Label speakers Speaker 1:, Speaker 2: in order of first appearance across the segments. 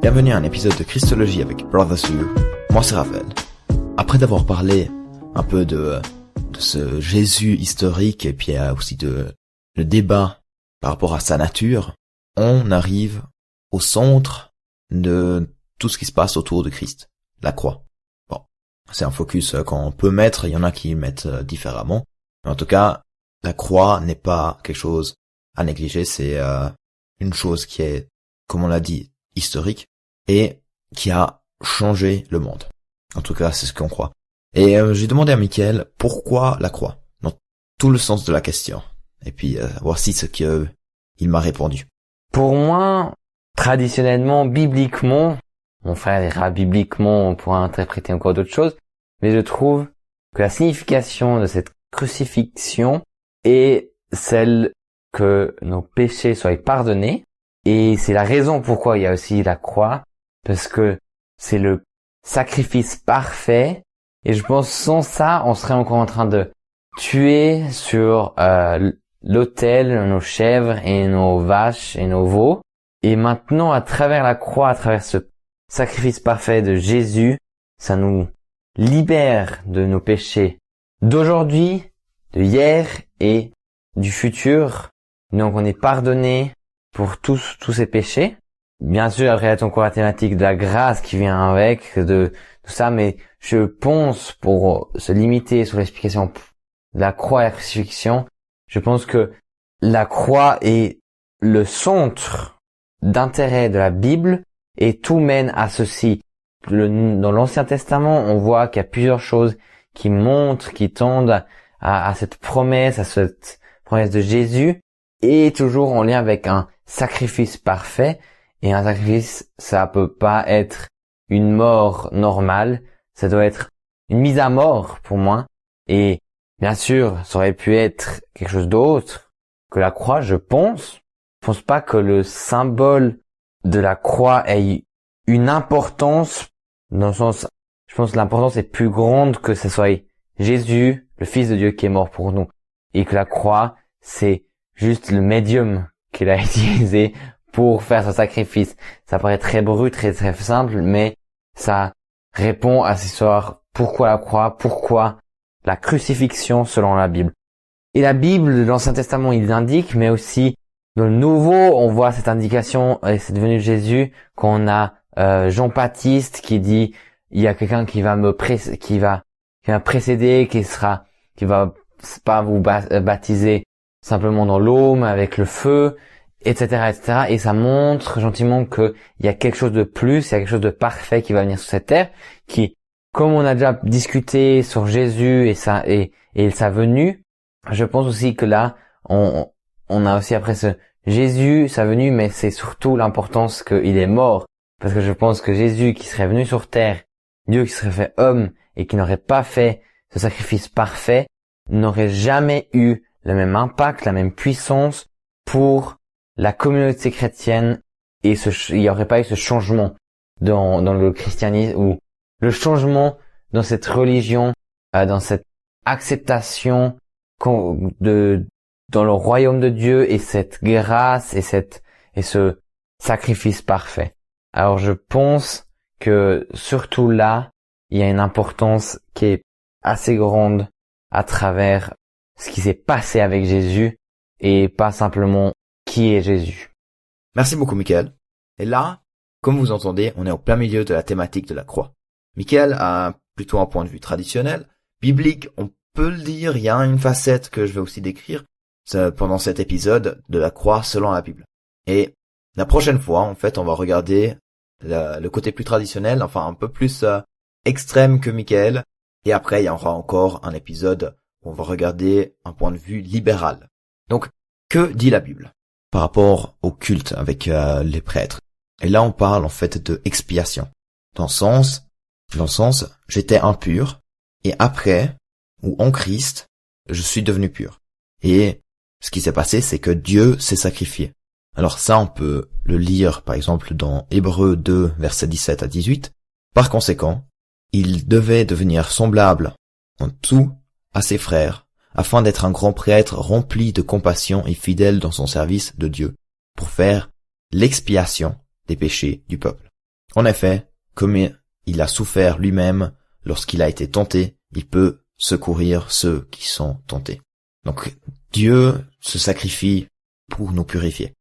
Speaker 1: Bienvenue à un épisode de Christologie avec Brothers You. Moi c'est Raphaël. Après d'avoir parlé un peu de ce Jésus historique et puis aussi le débat par rapport à sa nature, on arrive au centre de tout ce qui se passe autour de Christ, la croix. Bon, c'est un focus qu'on peut mettre, il y en a qui mettent différemment, mais en tout cas, la croix n'est pas quelque chose à négliger, c'est une chose qui est, comme on l'a dit, historique et qui a changé le monde. En tout cas, c'est ce qu'on croit. Et j'ai demandé à Mickaël pourquoi la croix, dans tout le sens de la question. Et puis voici ce qu'il m'a répondu.
Speaker 2: Pour moi, traditionnellement, bibliquement, mon frère dira bibliquement, on pourra interpréter encore d'autres choses, mais je trouve que la signification de cette crucifixion est celle que nos péchés soient pardonnés, et c'est la raison pourquoi il y a aussi la croix, parce que c'est le sacrifice parfait, et je pense sans ça, on serait encore en train de tuer sur l'autel nos chèvres et nos vaches et nos veaux. Et maintenant, à travers la croix, à travers ce sacrifice parfait de Jésus, ça nous libère de nos péchés d'aujourd'hui, de hier et du futur. Donc on est pardonné pour tous ces péchés. Bien sûr, après il y a encore la thématique de la grâce qui vient avec, de tout ça, mais je pense, pour se limiter sur l'explication de la croix et la crucifixion, je pense que la croix est le centre d'intérêt de la Bible et tout mène à ceci. Dans l'Ancien Testament, on voit qu'il y a plusieurs choses qui montrent, qui tendent à cette promesse de Jésus, et toujours en lien avec un sacrifice parfait. Et un sacrifice, ça peut pas être une mort normale, ça doit être une mise à mort pour moi. Et bien sûr, ça aurait pu être quelque chose d'autre que la croix, je pense. Je pense pas que le symbole de la croix ait une importance, dans le sens, je pense que l'importance est plus grande que ce soit Jésus, le Fils de Dieu, qui est mort pour nous. Et que la croix, c'est juste le médium qu'il a utilisé pour faire ce sacrifice. Ça paraît très brut, très simple, mais ça répond à cette histoire. Pourquoi la croix? Pourquoi la crucifixion selon la Bible? Et la Bible de l'Ancien Testament, il l'indique, mais aussi dans le Nouveau, on voit cette indication, et c'est devenu Jésus, qu'on a Jean-Baptiste qui dit, il y a quelqu'un qui va qui va précéder, qui va pas vous baptiser simplement dans l'eau, mais avec le feu, etc., etc. Et ça montre gentiment qu'il y a quelque chose de plus, il y a quelque chose de parfait qui va venir sur cette terre, qui, comme on a déjà discuté sur Jésus et sa venue, je pense aussi que là, on a aussi après ce Jésus, sa venue, mais c'est surtout l'importance qu'il est mort. Parce que je pense que Jésus qui serait venu sur terre, Dieu qui serait fait homme et qui n'aurait pas fait ce sacrifice parfait, n'aurait jamais eu le même impact, la même puissance pour la communauté chrétienne, et il n'y aurait pas eu ce changement dans le christianisme, ou le changement dans cette religion, dans cette acceptation dans le royaume de Dieu, et cette grâce et ce sacrifice parfait. Alors je pense que surtout là, il y a une importance qui est assez grande à travers ce qui s'est passé avec Jésus, et pas simplement qui est Jésus.
Speaker 1: Merci beaucoup Mickaël. Et là, comme vous entendez, on est au plein milieu de la thématique de la croix. Mickaël a plutôt un point de vue traditionnel, biblique, on peut le dire, il y a une facette que je vais aussi décrire pendant cet épisode de la croix selon la Bible. Et la prochaine fois, en fait, on va regarder le côté plus traditionnel, enfin un peu plus extrême que Mickaël, et après il y aura encore un épisode où on va regarder un point de vue libéral. Donc, que dit la Bible par rapport au culte avec les prêtres? Et là on parle en fait de expiation. Dans le sens, j'étais impur, et après, ou en Christ, je suis devenu pur. Et ce qui s'est passé, c'est que Dieu s'est sacrifié. Alors ça, on peut le lire par exemple dans Hébreux 2, versets 17 à 18. Par conséquent, il devait devenir semblable en tout à ses frères, afin d'être un grand prêtre rempli de compassion et fidèle dans son service de Dieu, pour faire l'expiation des péchés du peuple. En effet, comme il a souffert lui-même lorsqu'il a été tenté, il peut secourir ceux qui sont tentés. Donc Dieu se sacrifie pour nous purifier.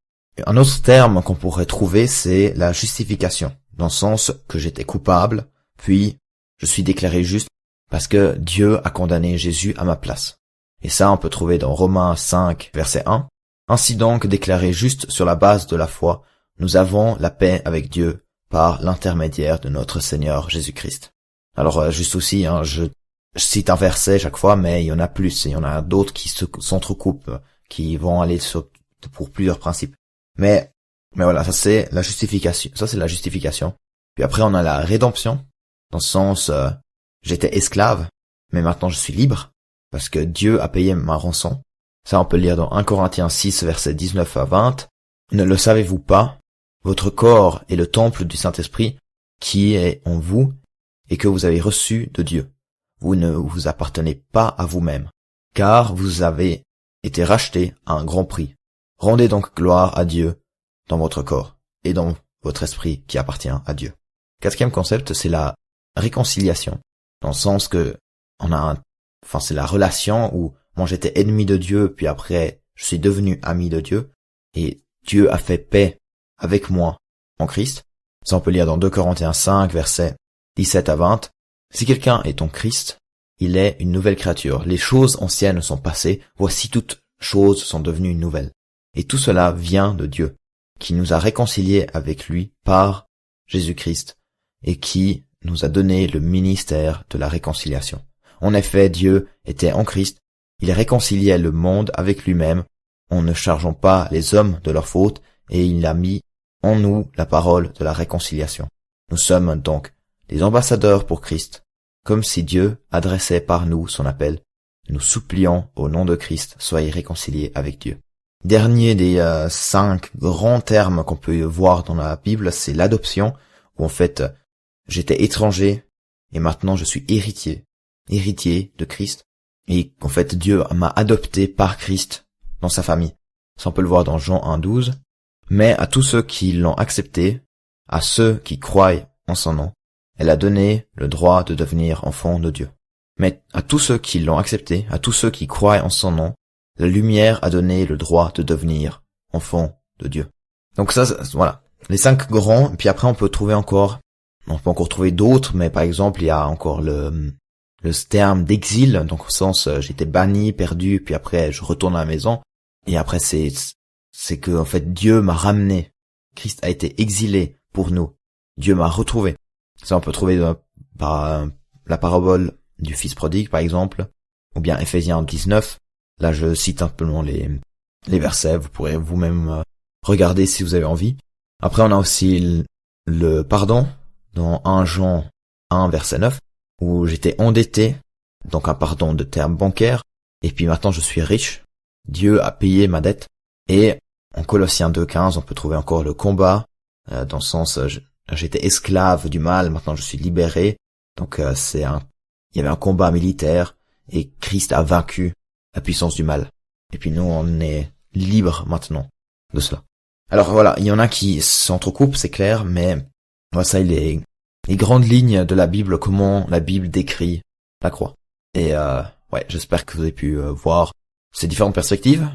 Speaker 1: Un autre terme qu'on pourrait trouver, c'est la justification, dans le sens que j'étais coupable, puis je suis déclaré juste parce que Dieu a condamné Jésus à ma place. Et ça, on peut trouver dans Romains 5, verset 1. Ainsi donc, déclaré juste sur la base de la foi, nous avons la paix avec Dieu par l'intermédiaire de notre Seigneur Jésus-Christ. Alors, juste aussi, je cite un verset chaque fois, mais il y en a plus. Il y en a d'autres qui s'entrecoupent, qui vont aller pour plusieurs principes. Mais voilà, ça c'est la justification. Ça c'est la justification. Puis après, on a la rédemption, dans le sens, j'étais esclave, mais maintenant je suis libre, parce que Dieu a payé ma rançon. Ça, on peut le lire dans 1 Corinthiens 6, versets 19 à 20. Ne le savez-vous pas? Votre corps est le temple du Saint-Esprit qui est en vous et que vous avez reçu de Dieu. Vous ne vous appartenez pas à vous-même, car vous avez été rachetés à un grand prix. Rendez donc gloire à Dieu dans votre corps et dans votre esprit qui appartient à Dieu. Quatrième concept, c'est la réconciliation, dans le sens que c'est la relation où moi j'étais ennemi de Dieu, puis après je suis devenu ami de Dieu, et Dieu a fait paix avec moi en Christ. Ça on peut lire dans 2 Corinthiens 5, versets 17 à 20. Si quelqu'un est en Christ, il est une nouvelle créature. Les choses anciennes sont passées, voici toutes choses sont devenues nouvelles. Et tout cela vient de Dieu, qui nous a réconciliés avec lui par Jésus-Christ, et qui nous a donné le ministère de la réconciliation. En effet, Dieu était en Christ, il réconciliait le monde avec lui-même, en ne chargeant pas les hommes de leurs fautes, et il a mis en nous la parole de la réconciliation. Nous sommes donc des ambassadeurs pour Christ, comme si Dieu adressait par nous son appel. Nous supplions au nom de Christ, soyez réconciliés avec Dieu. Dernier des 5 grands termes qu'on peut voir dans la Bible, c'est l'adoption, où en fait, j'étais étranger, et maintenant je suis héritier de Christ, et en fait Dieu m'a adopté par Christ dans sa famille. Ça on peut le voir dans Jean 1,12. Mais à tous ceux qui l'ont accepté, à ceux qui croient en son nom, elle a donné le droit de devenir enfants de Dieu. Mais à tous ceux qui l'ont accepté, à tous ceux qui croient en son nom, la lumière a donné le droit de devenir enfants de Dieu. Donc ça, voilà, les 5 grands. Et puis après on peut encore trouver d'autres, mais par exemple il y a encore le terme d'exil, donc au sens j'étais banni, perdu, puis après je retourne à la maison, et après c'est que en fait Dieu m'a ramené. Christ a été exilé pour nous. Dieu m'a retrouvé. Ça on peut trouver par la parabole du fils prodigue par exemple, ou bien Ephésiens 19. Là je cite un peu les versets, vous pourrez vous-même regarder si vous avez envie. Après on a aussi le pardon dans 1 Jean 1 verset 9, où j'étais endetté, donc un pardon de terme bancaire, et puis maintenant je suis riche. Dieu a payé ma dette. Et en Colossiens 2,15, on peut trouver encore le combat, dans le sens, j'étais esclave du mal, maintenant je suis libéré. Donc il y avait un combat militaire, et Christ a vaincu la puissance du mal. Et puis nous, on est libres maintenant de cela. Alors voilà, il y en a qui s'entrecoupent, c'est clair, mais ça, les grandes lignes de la Bible, comment la Bible décrit la croix. Et j'espère que vous avez pu voir ces différentes perspectives.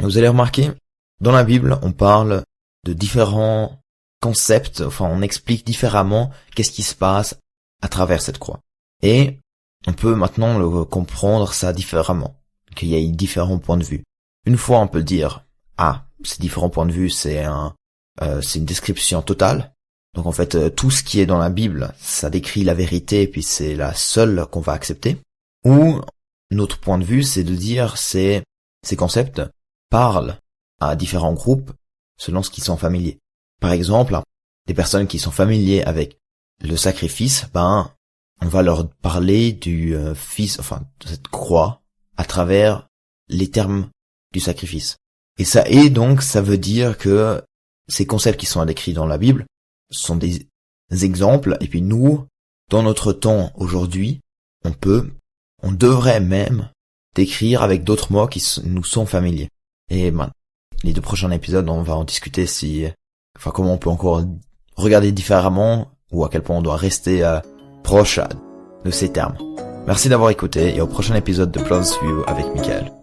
Speaker 1: Vous allez remarquer, dans la Bible, on parle de différents concepts, on explique différemment qu'est-ce qui se passe à travers cette croix. Et on peut maintenant comprendre ça différemment, qu'il y a différents points de vue. Une fois, on peut dire, ces différents points de vue, c'est une description totale. Donc en fait, tout ce qui est dans la Bible, ça décrit la vérité, et puis c'est la seule qu'on va accepter. Ou, notre point de vue, c'est de dire, ces concepts parlent à différents groupes selon ce qu'ils sont familiers. Par exemple, des personnes qui sont familiers avec le sacrifice, on va leur parler du fils, de cette croix, à travers les termes du sacrifice. Et ça veut dire que ces concepts qui sont décrits dans la Bible sont des exemples, et puis nous, dans notre temps aujourd'hui, on devrait même décrire avec d'autres mots qui nous sont familiers. Et les 2 prochains épisodes, on va en discuter comment on peut encore regarder différemment ou à quel point on doit rester proche de ces termes. Merci d'avoir écouté et au prochain épisode de Close View avec Michael.